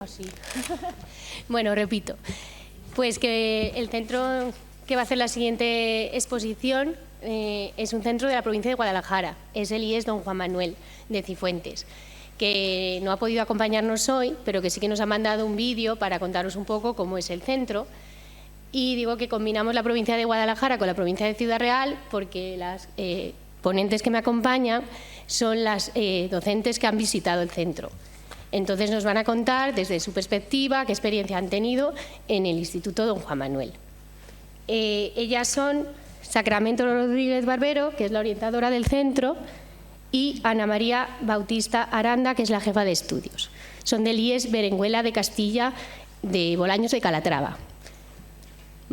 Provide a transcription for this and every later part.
Sí. Bueno, repito, pues que el centro que va a hacer la siguiente exposición es un centro de la provincia de Guadalajara, es el IES Don Juan Manuel de Cifuentes, que no ha podido acompañarnos hoy, pero que sí que nos ha mandado un vídeo para contaros un poco cómo es el centro. Y digo que combinamos la provincia de Guadalajara con la provincia de Ciudad Real porque las ponentes que me acompañan son las docentes que han visitado el centro. Entonces nos van a contar desde su perspectiva qué experiencia han tenido en el Instituto Don Juan Manuel. Ellas son Sacramento Rodríguez Barbero, que es la orientadora del centro, y Ana María Bautista Aranda, que es la jefa de estudios. Son del IES Berenguela de Castilla de Bolaños de Calatrava.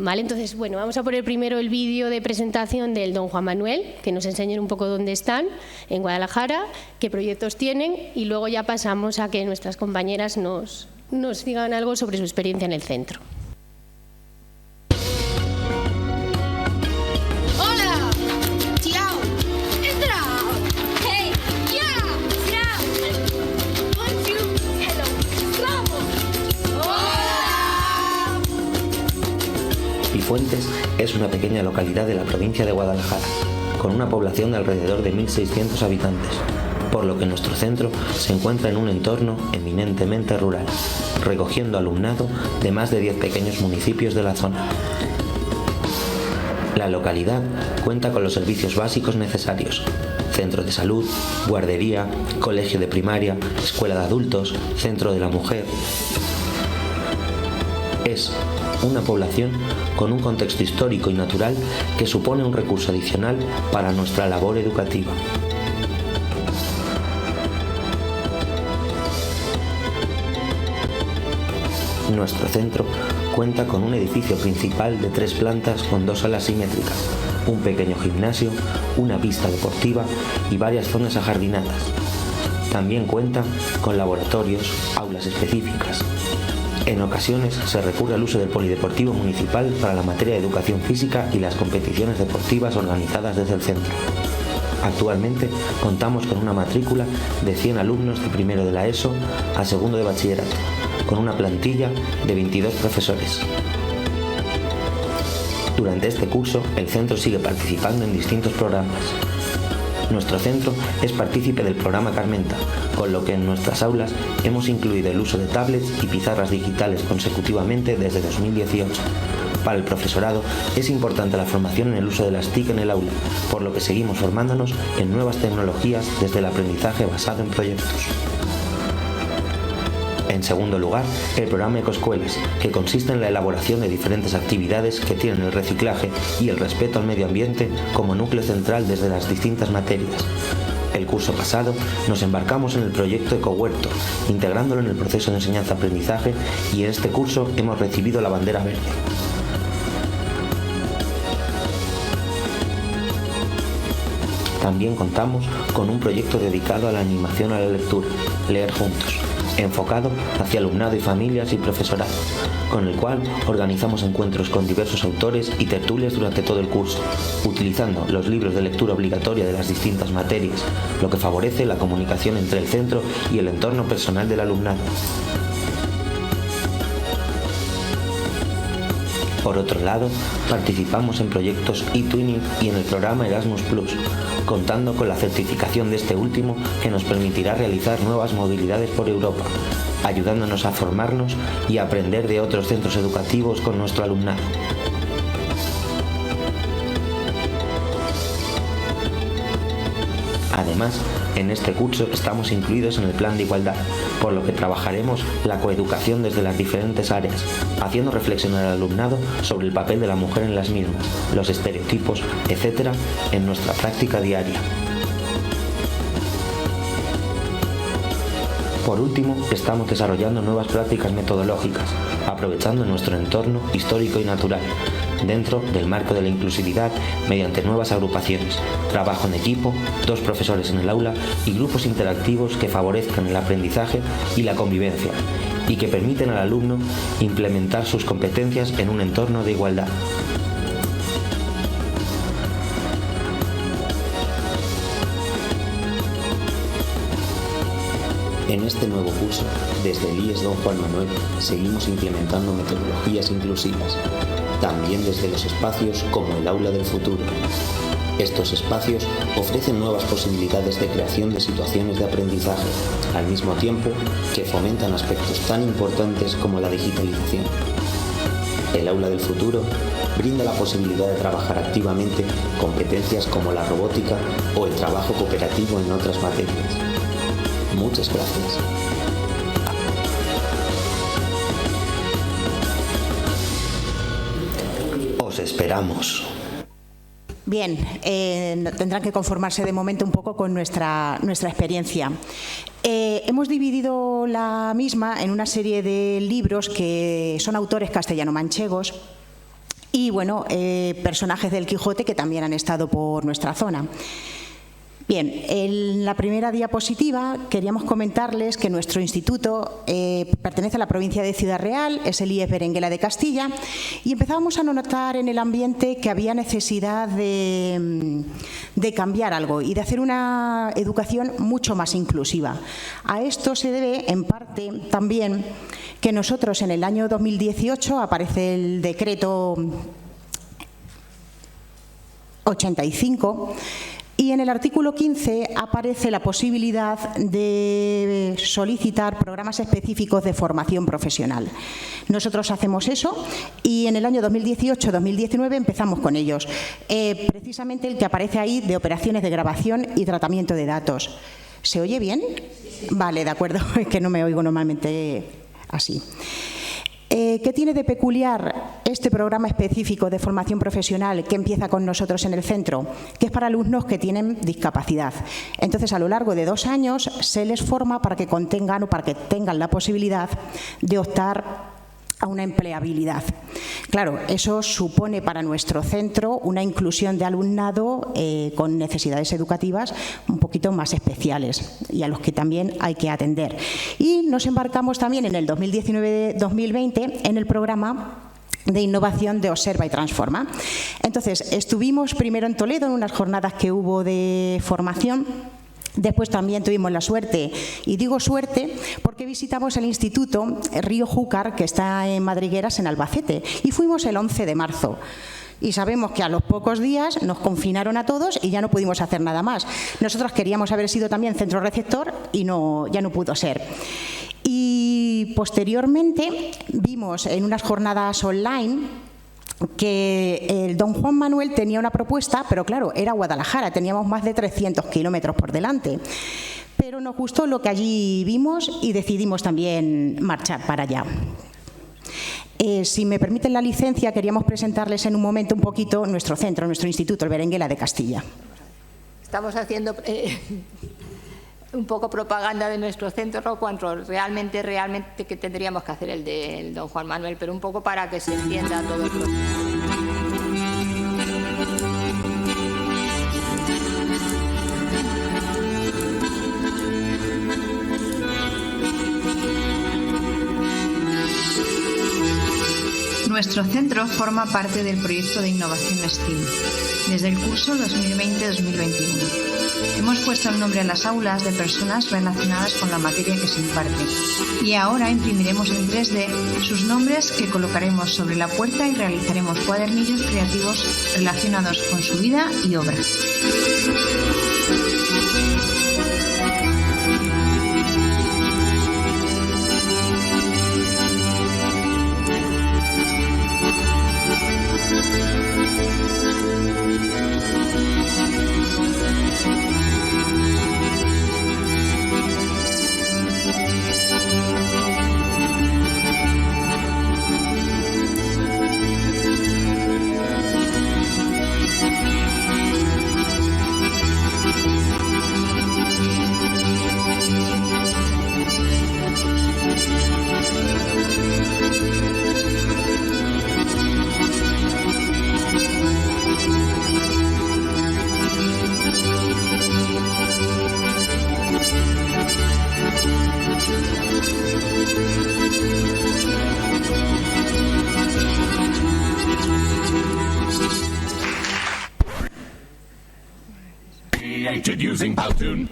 Vale, entonces, bueno, vamos a poner primero el vídeo de presentación del Don Juan Manuel, que nos enseñen un poco dónde están, en Guadalajara, qué proyectos tienen, y luego ya pasamos a que nuestras compañeras nos digan algo sobre su experiencia en el centro. Hola, ciao, entra. Hey, yeah, ciao. Bonjour, hello, bravo. Hola. Cifuentes es una pequeña localidad de la provincia de Guadalajara, con una población de alrededor de 1.600 habitantes, por lo que nuestro centro se encuentra en un entorno eminentemente rural, recogiendo alumnado de más de 10 pequeños municipios de la zona. La localidad cuenta con los servicios básicos necesarios: centro de salud, guardería, colegio de primaria, escuela de adultos, centro de la mujer. Es una población con un contexto histórico y natural que supone un recurso adicional para nuestra labor educativa. Nuestro centro cuenta con un edificio principal de 3 plantas con 2 salas simétricas, un pequeño gimnasio, una pista deportiva y varias zonas ajardinadas. También cuenta con laboratorios, aulas específicas. En ocasiones se recurre al uso del polideportivo municipal para la materia de educación física y las competiciones deportivas organizadas desde el centro. Actualmente contamos con una matrícula de 100 alumnos de primero de la ESO a segundo de bachillerato, con una plantilla de 22 profesores. Durante este curso, el centro sigue participando en distintos programas. Nuestro centro es partícipe del programa Carmenta, con lo que en nuestras aulas hemos incluido el uso de tablets y pizarras digitales consecutivamente desde 2018. Para el profesorado es importante la formación en el uso de las TIC en el aula, por lo que seguimos formándonos en nuevas tecnologías desde el aprendizaje basado en proyectos. En segundo lugar, el programa Ecoescuelas, que consiste en la elaboración de diferentes actividades que tienen el reciclaje y el respeto al medio ambiente como núcleo central desde las distintas materias. El curso pasado nos embarcamos en el proyecto Ecohuerto, integrándolo en el proceso de enseñanza-aprendizaje, y en este curso hemos recibido la bandera verde. También contamos con un proyecto dedicado a la animación a la lectura, Leer Juntos, enfocado hacia alumnado y familias y profesorado, con el cual organizamos encuentros con diversos autores y tertulias durante todo el curso, utilizando los libros de lectura obligatoria de las distintas materias, lo que favorece la comunicación entre el centro y el entorno personal del alumnado. Por otro lado, participamos en proyectos eTwinning y en el programa Erasmus+, contando con la certificación de este último, que nos permitirá realizar nuevas movilidades por Europa, ayudándonos a formarnos y a aprender de otros centros educativos con nuestro alumnado. Además, en este curso estamos incluidos en el plan de igualdad, por lo que trabajaremos la coeducación desde las diferentes áreas, haciendo reflexionar al alumnado sobre el papel de la mujer en las mismas, los estereotipos, etc., en nuestra práctica diaria. Por último, estamos desarrollando nuevas prácticas metodológicas, aprovechando nuestro entorno histórico y natural, dentro del marco de la inclusividad, mediante nuevas agrupaciones, trabajo en equipo, 2 profesores en el aula y grupos interactivos que favorezcan el aprendizaje y la convivencia, y que permiten al alumno implementar sus competencias en un entorno de igualdad. En este nuevo curso, desde el IES Don Juan Manuel, seguimos implementando metodologías inclusivas, también desde los espacios como el Aula del Futuro. Estos espacios ofrecen nuevas posibilidades de creación de situaciones de aprendizaje, al mismo tiempo que fomentan aspectos tan importantes como la digitalización. El Aula del Futuro brinda la posibilidad de trabajar activamente competencias como la robótica o el trabajo cooperativo en otras materias. Muchas gracias. Os esperamos. Bien, tendrán que conformarse de momento un poco con nuestra experiencia. Hemos dividido la misma en una serie de libros que son autores castellano-manchegos y, bueno, personajes del Quijote que también han estado por nuestra zona. Bien, en la primera diapositiva queríamos comentarles que nuestro instituto pertenece a la provincia de Ciudad Real, es el IES Berenguela de Castilla, y empezábamos a notar en el ambiente que había necesidad de cambiar algo y de hacer una educación mucho más inclusiva. A esto se debe, en parte, también que nosotros en el año 2018 aparece el decreto 85, y en el artículo 15 aparece la posibilidad de solicitar programas específicos de formación profesional. Nosotros hacemos eso y en el año 2018-2019 empezamos con ellos. Precisamente el que aparece ahí de operaciones de grabación y tratamiento de datos. ¿Se oye bien? Vale, de acuerdo, es que no me oigo normalmente así. ¿Qué tiene de peculiar este programa específico de formación profesional que empieza con nosotros en el centro? Que es para alumnos que tienen discapacidad. Entonces, a lo largo de 2 años se les forma para que contengan o para que tengan la posibilidad de optar a una empleabilidad. Claro, eso supone para nuestro centro una inclusión de alumnado con necesidades educativas un poquito más especiales y a los que también hay que atender. Y nos embarcamos también en el 2019-2020 en el programa de innovación de Observa y Transforma. Entonces, estuvimos primero en Toledo en unas jornadas que hubo de formación. Después también tuvimos la suerte, y digo suerte porque visitamos el Instituto Río Júcar, que está en Madrigueras, en Albacete, y fuimos el 11 de marzo. Y sabemos que a los pocos días nos confinaron a todos y ya no pudimos hacer nada más. Nosotros queríamos haber sido también centro receptor y ya no pudo ser. Y posteriormente vimos en unas jornadas online que el Don Juan Manuel tenía una propuesta, pero claro, era Guadalajara, teníamos más de 300 kilómetros por delante. Pero nos gustó lo que allí vimos y decidimos también marchar para allá. Si me permiten la licencia, queríamos presentarles en un momento un poquito nuestro centro, nuestro instituto, el Berenguela de Castilla. Estamos haciendo un poco propaganda de nuestro centro, cuando realmente que tendríamos que hacer el del Don Juan Manuel, pero un poco para que se entienda todo el proceso. Nuestro centro forma parte del proyecto de innovación STEAM, desde el curso 2020-2021. Hemos puesto el nombre a las aulas de personas relacionadas con la materia que se imparte y ahora imprimiremos en 3D sus nombres que colocaremos sobre la puerta y realizaremos cuadernillos creativos relacionados con su vida y obra. Created using Powtoon.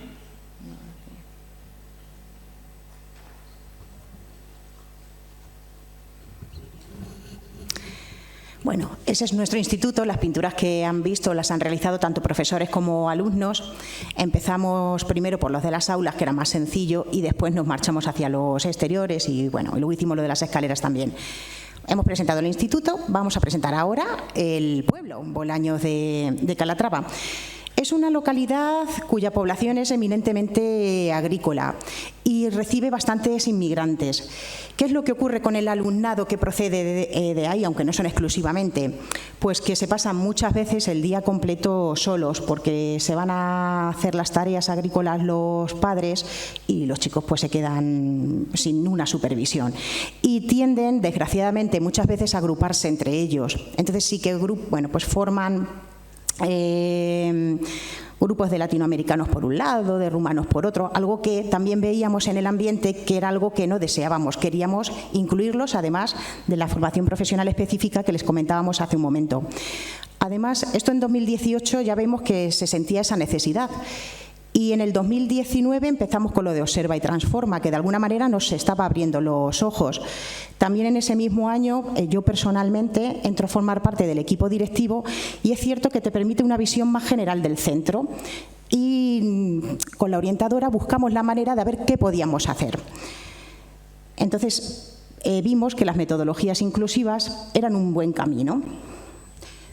Bueno, ese es nuestro instituto. Las pinturas que han visto las han realizado tanto profesores como alumnos. Empezamos primero por los de las aulas, que era más sencillo, y después nos marchamos hacia los exteriores y, bueno, luego hicimos lo de las escaleras también. Hemos presentado el instituto, vamos a presentar ahora el pueblo, Bolaños de Calatrava. Es una localidad cuya población es eminentemente agrícola y recibe bastantes inmigrantes. ¿Qué es lo que ocurre con el alumnado que procede de ahí, aunque no son exclusivamente? Pues que se pasan muchas veces el día completo solos, porque se van a hacer las tareas agrícolas los padres y los chicos pues se quedan sin una supervisión. Y tienden, desgraciadamente, muchas veces a agruparse entre ellos. Entonces sí que pues forman grupos de latinoamericanos por un lado, de rumanos por otro, algo que también veíamos en el ambiente que era algo que no deseábamos. Queríamos incluirlos, además de la formación profesional específica que les comentábamos hace un momento. Además, esto en 2018 ya vemos que se sentía esa necesidad. Y en el 2019 empezamos con lo de Observa y Transforma, que de alguna manera nos estaba abriendo los ojos. También en ese mismo año yo personalmente entro a formar parte del equipo directivo y es cierto que te permite una visión más general del centro y con la orientadora buscamos la manera de ver qué podíamos hacer. Entonces vimos que las metodologías inclusivas eran un buen camino.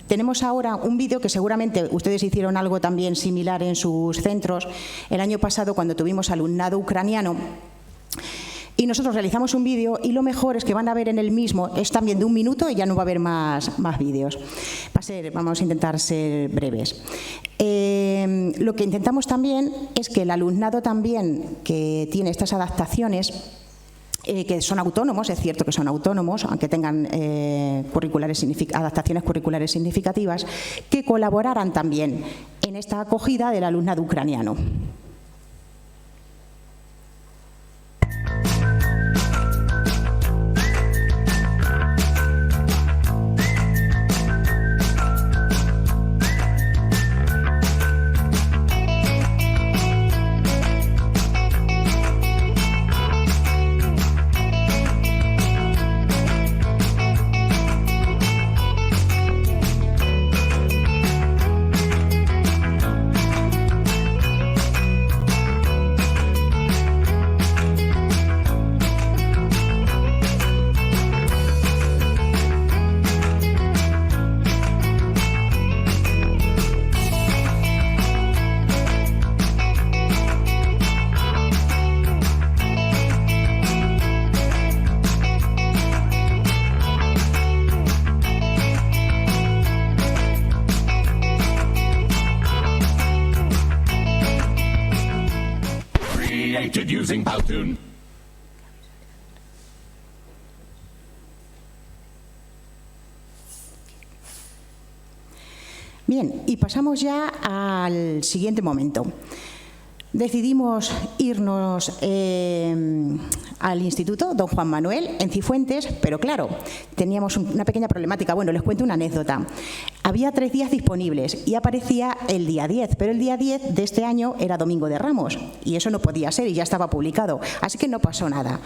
Tenemos ahora un vídeo que seguramente ustedes hicieron algo también similar en sus centros el año pasado cuando tuvimos alumnado ucraniano y nosotros realizamos un vídeo y lo mejor es que van a ver en el mismo, es también de 1 minuto y ya no va a haber más vídeos. Vamos a intentar ser breves. Lo que intentamos también es que el alumnado también que tiene estas adaptaciones que son autónomos, es cierto que son autónomos, aunque tengan adaptaciones curriculares significativas, que colaboraran también en esta acogida del alumnado ucraniano. Using Powtoon. Bien, y pasamos ya al siguiente momento. Decidimos irnos al Instituto Don Juan Manuel en Cifuentes, pero claro, teníamos una pequeña problemática. Bueno, les cuento una anécdota. Había 3 días disponibles y aparecía el día 10, pero el día 10 de este año era Domingo de Ramos y eso no podía ser y ya estaba publicado, así que no pasó nada.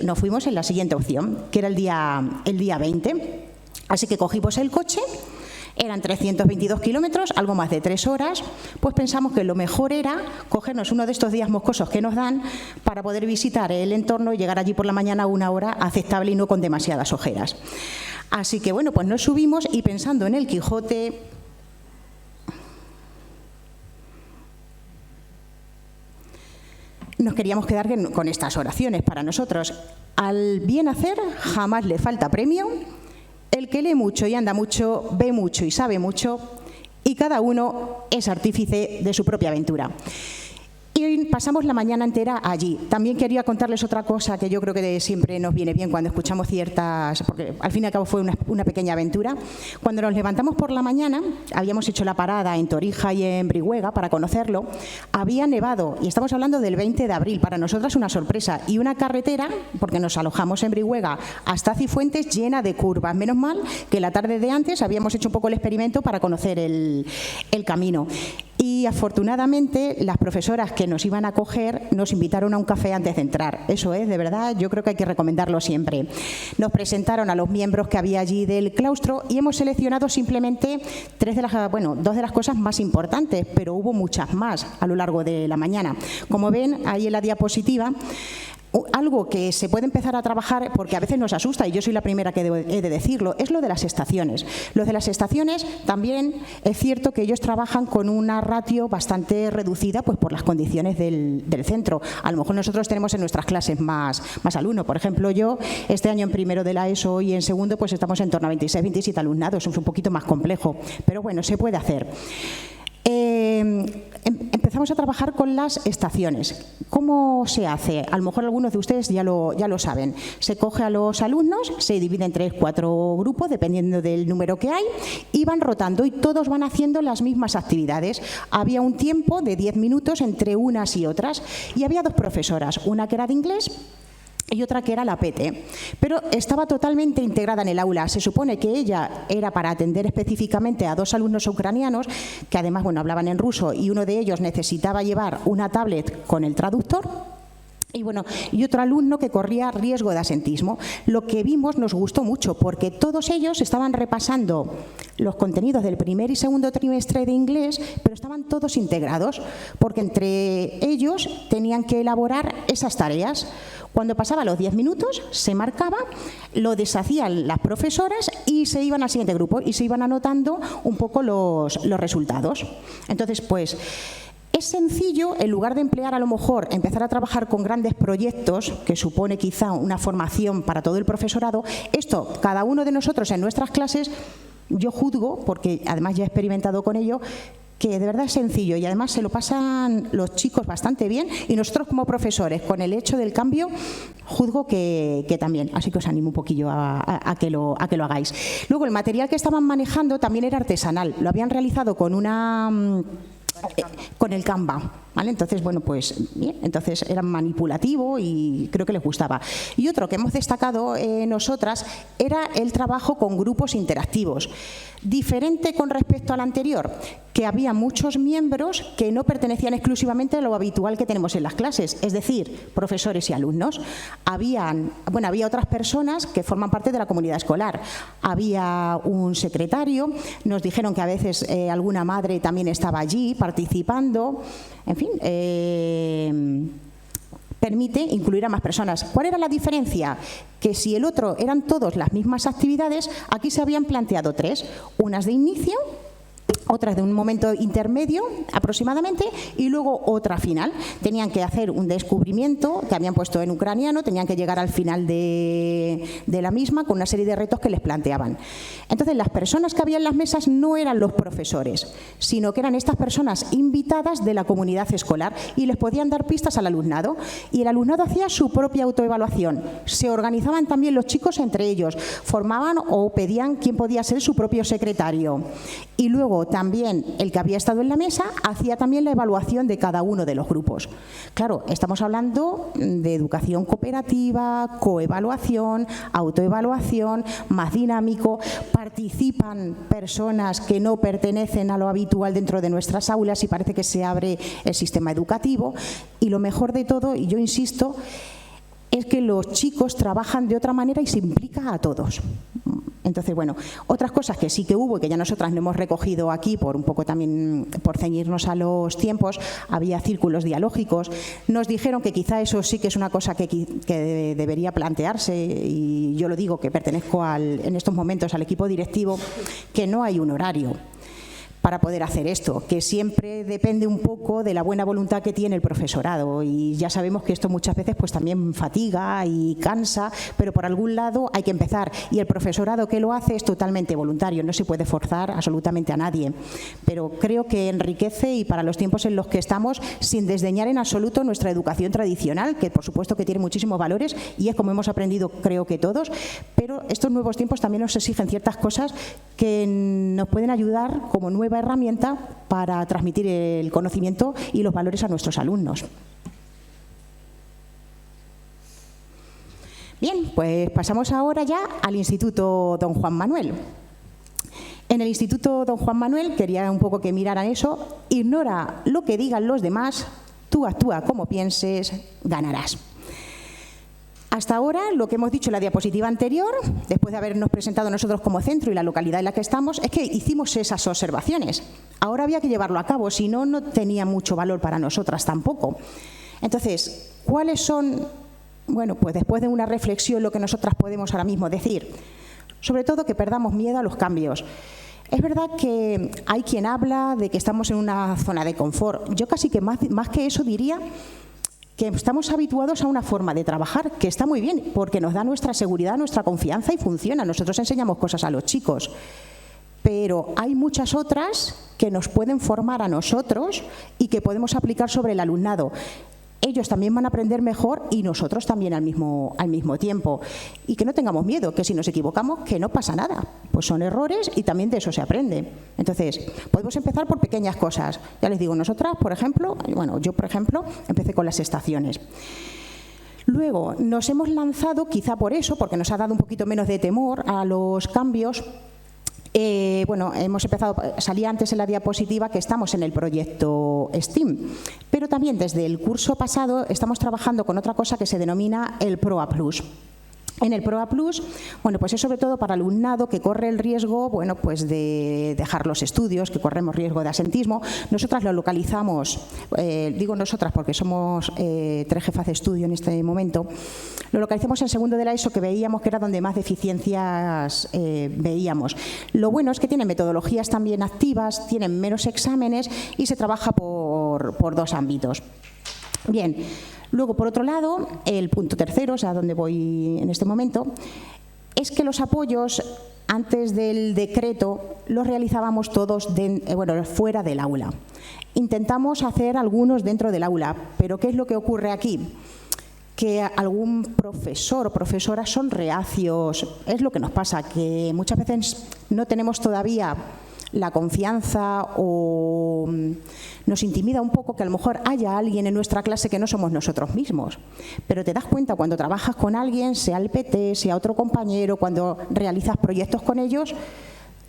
Nos fuimos en la siguiente opción, que era el día 20, así que cogimos el coche. Eran 322 kilómetros, algo más de 3 horas, pues pensamos que lo mejor era cogernos uno de estos días moscosos que nos dan para poder visitar el entorno y llegar allí por la mañana a una hora aceptable y no con demasiadas ojeras. Así que bueno, pues nos subimos y pensando en el Quijote, nos queríamos quedar con estas oraciones para nosotros. Al bien hacer jamás le falta premio. El que lee mucho y anda mucho, ve mucho y sabe mucho, y cada uno es artífice de su propia aventura. Y hoy pasamos la mañana entera allí. También quería contarles otra cosa que yo creo que siempre nos viene bien cuando escuchamos ciertas, porque al fin y al cabo fue una pequeña aventura. Cuando nos levantamos por la mañana, habíamos hecho la parada en Torija y en Brihuega para conocerlo, había nevado, y estamos hablando del 20 de abril, para nosotras una sorpresa, y una carretera, porque nos alojamos en Brihuega, hasta Cifuentes llena de curvas. Menos mal que la tarde de antes habíamos hecho un poco el experimento para conocer el camino. Y afortunadamente las profesoras que nos iban a acoger nos invitaron a un café antes de entrar. Eso es, de verdad, yo creo que hay que recomendarlo siempre. Nos presentaron a los miembros que había allí del claustro y hemos seleccionado simplemente dos de las cosas más importantes, pero hubo muchas más a lo largo de la mañana. Como ven ahí en la diapositiva, algo que se puede empezar a trabajar, porque a veces nos asusta, y yo soy la primera que he de decirlo, es lo de las estaciones. Lo de las estaciones también es cierto que ellos trabajan con una ratio bastante reducida, pues por las condiciones del centro. A lo mejor nosotros tenemos en nuestras clases más alumnos. Por ejemplo, yo este año en primero de la ESO y en segundo pues estamos en torno a 26, 27 alumnados. Es un poquito más complejo, pero bueno, se puede hacer. Empezamos a trabajar con las estaciones. ¿Cómo se hace? A lo mejor algunos de ustedes ya lo saben. Se coge a los alumnos, se divide en 3 o 4 grupos, dependiendo del número que hay, y van rotando y todos van haciendo las mismas actividades. Había un tiempo de 10 minutos entre unas y otras y había 2 profesoras, una que era de inglés y otra que era la PT, pero estaba totalmente integrada en el aula. Se supone que ella era para atender específicamente a 2 alumnos ucranianos que además hablaban en ruso y uno de ellos necesitaba llevar una tablet con el traductor. Y otro alumno que corría riesgo de asentismo. Lo que vimos nos gustó mucho porque todos ellos estaban repasando los contenidos del primer y segundo trimestre de inglés, pero estaban todos integrados porque entre ellos tenían que elaborar esas tareas. Cuando pasaba los 10 minutos se marcaba, lo deshacían las profesoras y se iban al siguiente grupo y se iban anotando un poco los resultados. Entonces, pues es sencillo, en lugar de emplear a lo mejor, empezar a trabajar con grandes proyectos, que supone quizá una formación para todo el profesorado, esto, cada uno de nosotros en nuestras clases, yo juzgo, porque además ya he experimentado con ello, que de verdad es sencillo y además se lo pasan los chicos bastante bien y nosotros como profesores, con el hecho del cambio, juzgo que también. Así que os animo un poquillo a que lo hagáis. Luego, el material que estaban manejando también era artesanal. Lo habían realizado con el Canva, ¿vale? Entonces, pues bien, entonces era manipulativo y creo que les gustaba. Y otro que hemos destacado nosotras era el trabajo con grupos interactivos. Diferente con respecto al anterior, que había muchos miembros que no pertenecían exclusivamente a lo habitual que tenemos en las clases, es decir, profesores y alumnos. Había otras personas que forman parte de la comunidad escolar. Había un secretario, nos dijeron que a veces alguna madre también estaba allí participando. En fin, permite incluir a más personas. ¿Cuál era la diferencia? Que si el otro eran todos las mismas actividades, aquí se habían planteado 3, unas de inicio, otras de un momento intermedio aproximadamente y luego otra final. Tenían que hacer un descubrimiento que habían puesto en ucraniano, tenían que llegar al final de la misma con una serie de retos que les planteaban. Entonces, las personas que había en las mesas no eran los profesores, sino que eran estas personas invitadas de la comunidad escolar y les podían dar pistas al alumnado y el alumnado hacía su propia autoevaluación. Se organizaban también los chicos entre ellos, formaban o pedían quién podía ser su propio secretario y luego también el que había estado en la mesa hacía también la evaluación de cada uno de los grupos. Claro, estamos hablando de educación cooperativa, coevaluación, autoevaluación, más dinámico. Participan personas que no pertenecen a lo habitual dentro de nuestras aulas y parece que se abre el sistema educativo. Y lo mejor de todo, y yo insisto, es que los chicos trabajan de otra manera y se implica a todos. Entonces, otras cosas que sí que hubo y que ya nosotras no hemos recogido aquí por un poco también por ceñirnos a los tiempos, había círculos dialógicos. Nos dijeron que quizá eso sí que es una cosa que debería plantearse y yo lo digo que pertenezco en estos momentos al equipo directivo, que no hay un horario para poder hacer esto, que siempre depende un poco de la buena voluntad que tiene el profesorado y ya sabemos que esto muchas veces pues también fatiga y cansa, pero por algún lado hay que empezar y el profesorado que lo hace es totalmente voluntario, no se puede forzar absolutamente a nadie, pero creo que enriquece y para los tiempos en los que estamos, sin desdeñar en absoluto nuestra educación tradicional, que por supuesto que tiene muchísimos valores y es como hemos aprendido creo que todos, pero estos nuevos tiempos también nos exigen ciertas cosas que nos pueden ayudar como nueva herramienta para transmitir el conocimiento y los valores a nuestros alumnos. Bien, pues pasamos ahora ya al Instituto Don Juan Manuel. En el Instituto Don Juan Manuel, quería un poco que miraran eso, ignora lo que digan los demás, tú actúa como pienses, ganarás. Hasta ahora, lo que hemos dicho en la diapositiva anterior, después de habernos presentado nosotros como centro y la localidad en la que estamos, es que hicimos esas observaciones. Ahora había que llevarlo a cabo, si no, no tenía mucho valor para nosotras tampoco. Entonces, ¿cuáles son, bueno, pues después de una reflexión, lo que nosotras podemos ahora mismo decir? Sobre todo que perdamos miedo a los cambios. Es verdad que hay quien habla de que estamos en una zona de confort. Yo casi que más que eso diría que estamos habituados a una forma de trabajar que está muy bien, porque nos da nuestra seguridad, nuestra confianza y funciona. Nosotros enseñamos cosas a los chicos, pero hay muchas otras que nos pueden formar a nosotros y que podemos aplicar sobre el alumnado. Ellos también van a aprender mejor y nosotros también al mismo tiempo. Y que no tengamos miedo, que si nos equivocamos, que no pasa nada. Pues son errores y también de eso se aprende. Entonces, podemos empezar por pequeñas cosas. Ya les digo, nosotras, por ejemplo, yo por ejemplo, empecé con las estaciones. Luego, nos hemos lanzado, quizá por eso, porque nos ha dado un poquito menos de temor a los cambios. Hemos empezado, salía antes en la diapositiva que estamos en el proyecto STEAM, pero también desde el curso pasado estamos trabajando con otra cosa que se denomina el PROA Plus. En el PROA Plus, pues es sobre todo para alumnado que corre el riesgo, de dejar los estudios, que corremos riesgo de asentismo. Nosotras lo localizamos, digo nosotras porque somos 3 jefas de estudio en este momento, lo localizamos en segundo de la ESO, que veíamos que era donde más deficiencias veíamos. Lo bueno es que tienen metodologías también activas, tienen menos exámenes y se trabaja por 2 ámbitos. Bien. Luego, por otro lado, el punto tercero, o sea, donde voy en este momento, es que los apoyos antes del decreto los realizábamos todos fuera del aula. Intentamos hacer algunos dentro del aula, pero ¿qué es lo que ocurre aquí? Que algún profesor o profesora son reacios. Es lo que nos pasa, que muchas veces no tenemos todavía la confianza o nos intimida un poco que a lo mejor haya alguien en nuestra clase que no somos nosotros mismos. Pero te das cuenta cuando trabajas con alguien, sea el PT, sea otro compañero, cuando realizas proyectos con ellos,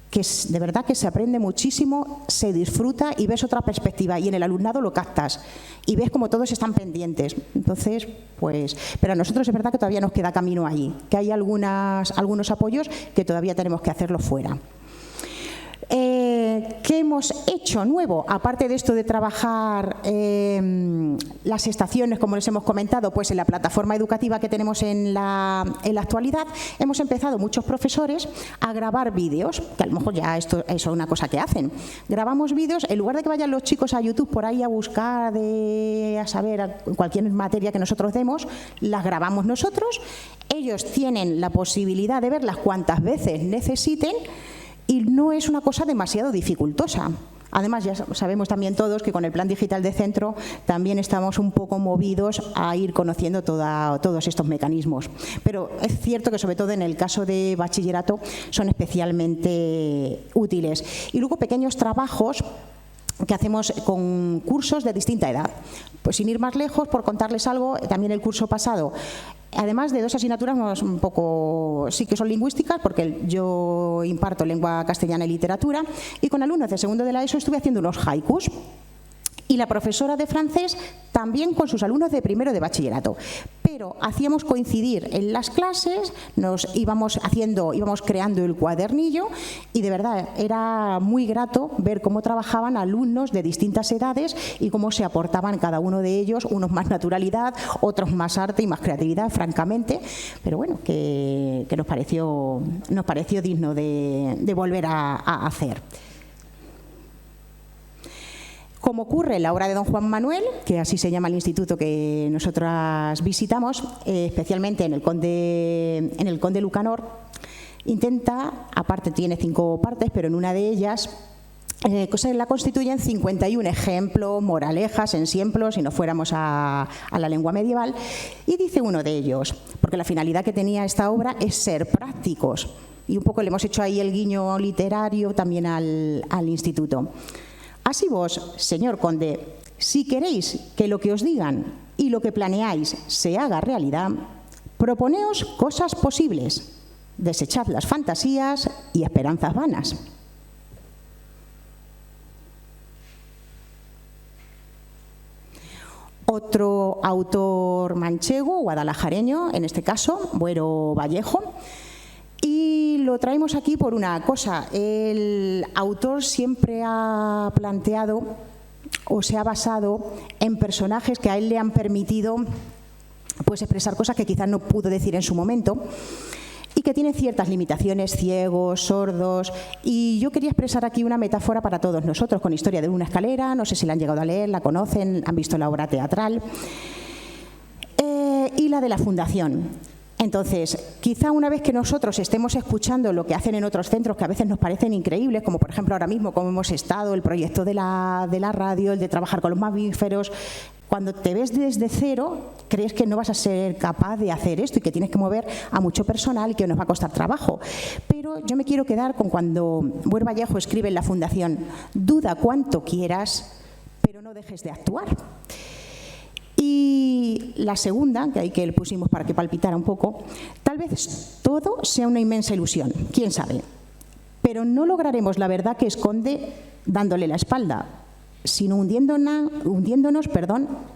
que de verdad que se aprende muchísimo, se disfruta y ves otra perspectiva. Y en el alumnado lo captas y ves como todos están pendientes. Entonces, pero a nosotros es verdad que todavía nos queda camino allí, que hay algunos apoyos que todavía tenemos que hacerlos fuera. ¿Qué hemos hecho nuevo? Aparte de esto de trabajar las estaciones, como les hemos comentado, pues en la plataforma educativa que tenemos en la actualidad, hemos empezado muchos profesores a grabar vídeos, que a lo mejor ya eso es una cosa que hacen. Grabamos vídeos, en lugar de que vayan los chicos a YouTube por ahí a buscar, a saber cualquier materia que nosotros demos, las grabamos nosotros. Ellos tienen la posibilidad de verlas cuantas veces necesiten, y no es una cosa demasiado dificultosa. Además, ya sabemos también todos que con el Plan Digital de Centro también estamos un poco movidos a ir conociendo todos estos mecanismos. Pero es cierto que sobre todo en el caso de bachillerato son especialmente útiles. Y luego pequeños trabajos que hacemos con cursos de distinta edad. Pues sin ir más lejos, por contarles algo, también el curso pasado, además de 2 asignaturas un poco, sí que son lingüísticas, porque yo imparto lengua castellana y literatura, y con alumnos de segundo de la ESO estuve haciendo unos haikus. Y la profesora de francés también con sus alumnos de primero de bachillerato. Pero hacíamos coincidir en las clases, íbamos creando el cuadernillo y de verdad era muy grato ver cómo trabajaban alumnos de distintas edades y cómo se aportaban cada uno de ellos, unos más naturalidad, otros más arte y más creatividad, francamente. Pero bueno, que nos pareció digno de volver a hacer. Como ocurre en la obra de Don Juan Manuel, que así se llama el instituto que nosotras visitamos, especialmente en el Conde Lucanor, intenta, aparte tiene 5 partes, pero en una de ellas la constituyen 51 ejemplos, moralejas, ensiemplos, si nos fuéramos a la lengua medieval, y dice uno de ellos, porque la finalidad que tenía esta obra es ser prácticos, y un poco le hemos hecho ahí el guiño literario también al instituto. Así vos, señor conde, si queréis que lo que os digan y lo que planeáis se haga realidad, proponeos cosas posibles, desechad las fantasías y esperanzas vanas. otro autor manchego, guadalajareño, en este caso, Buero Vallejo. Y lo traemos aquí por una cosa. El autor siempre ha planteado o se ha basado en personajes que a él le han permitido pues, expresar cosas que quizás no pudo decir en su momento y que tienen ciertas limitaciones, ciegos, sordos. Y yo quería expresar aquí una metáfora para todos nosotros con Historia de una escalera. No sé si la han llegado a leer, la conocen, han visto la obra teatral. Y la de la Fundación. Entonces, quizá una vez que nosotros estemos escuchando lo que hacen en otros centros que a veces nos parecen increíbles, como por ejemplo ahora mismo como hemos estado, el proyecto de la radio, el de trabajar con los mamíferos, cuando te ves desde cero, crees que no vas a ser capaz de hacer esto y que tienes que mover a mucho personal y que nos va a costar trabajo. Pero yo me quiero quedar con cuando Buero Vallejo escribe en la Fundación: duda cuanto quieras, pero no dejes de actuar. Y la segunda, que ahí que le pusimos para que palpitara un poco, tal vez todo sea una inmensa ilusión, quién sabe, pero no lograremos la verdad que esconde dándole la espalda, sino hundiéndonos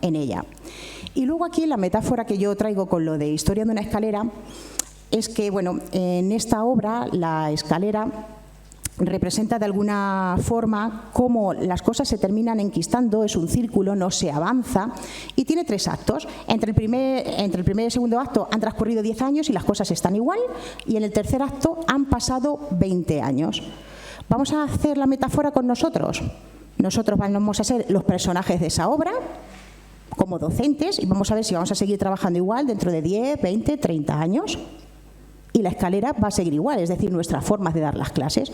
en ella. Y luego aquí la metáfora que yo traigo con lo de Historia de una escalera es que, bueno, en esta obra la escalera representa de alguna forma cómo las cosas se terminan enquistando, es un círculo, no se avanza, y tiene 3 actos. Entre el primer y el segundo acto han transcurrido 10 años y las cosas están igual, y en el tercer acto han pasado 20 años. Vamos a hacer la metáfora con nosotros. Nosotros vamos a ser los personajes de esa obra como docentes y vamos a ver si vamos a seguir trabajando igual dentro de 10, 20, 30 años. Y la escalera va a seguir igual, es decir, nuestras formas de dar las clases.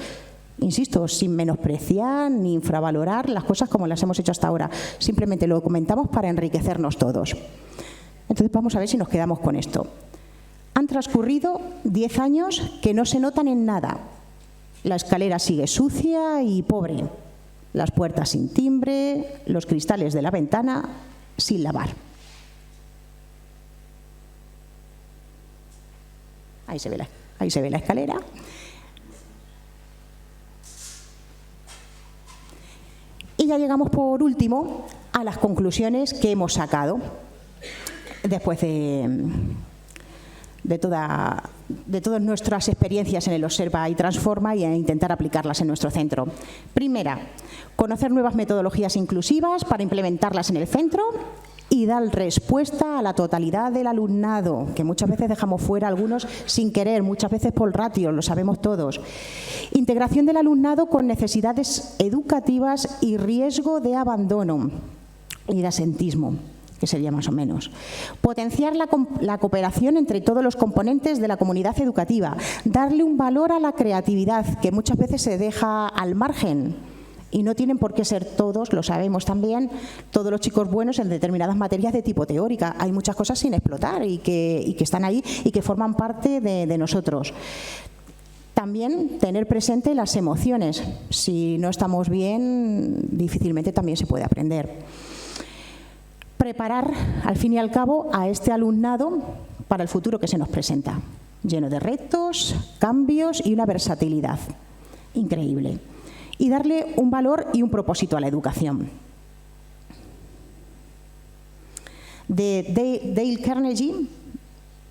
Insisto, sin menospreciar ni infravalorar las cosas como las hemos hecho hasta ahora. Simplemente lo comentamos para enriquecernos todos. Entonces vamos a ver si nos quedamos con esto. Han transcurrido 10 años que no se notan en nada. La escalera sigue sucia y pobre. Las puertas sin timbre, los cristales de la ventana sin lavar. Ahí se ve la escalera. Y ya llegamos por último a las conclusiones que hemos sacado después de todas nuestras experiencias en el Observa y Transforma y a intentar aplicarlas en nuestro centro. Primera, conocer nuevas metodologías inclusivas para implementarlas en el centro y dar respuesta a la totalidad del alumnado, que muchas veces dejamos fuera algunos sin querer, muchas veces por ratio, lo sabemos todos. Integración del alumnado con necesidades educativas y riesgo de abandono y de asentismo, que sería más o menos. Potenciar la cooperación entre todos los componentes de la comunidad educativa, darle un valor a la creatividad, que muchas veces se deja al margen. Y no tienen por qué ser todos, lo sabemos también, todos los chicos buenos en determinadas materias de tipo teórica. Hay muchas cosas sin explotar y que están ahí y que forman parte de nosotros. También tener presente las emociones. Si no estamos bien, difícilmente también se puede aprender. Preparar, al fin y al cabo, a este alumnado para el futuro que se nos presenta, lleno de retos, cambios y una versatilidad increíble. Y darle un valor y un propósito a la educación. Dale Carnegie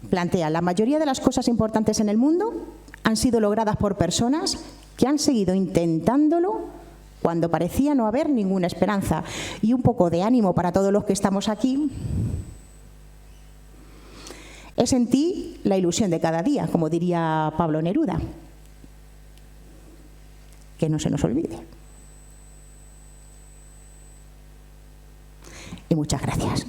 plantea: la mayoría de las cosas importantes en el mundo han sido logradas por personas que han seguido intentándolo cuando parecía no haber ninguna esperanza. Y un poco de ánimo para todos los que estamos aquí. Es en ti la ilusión de cada día, como diría Pablo Neruda. Que no se nos olvide. Y muchas gracias.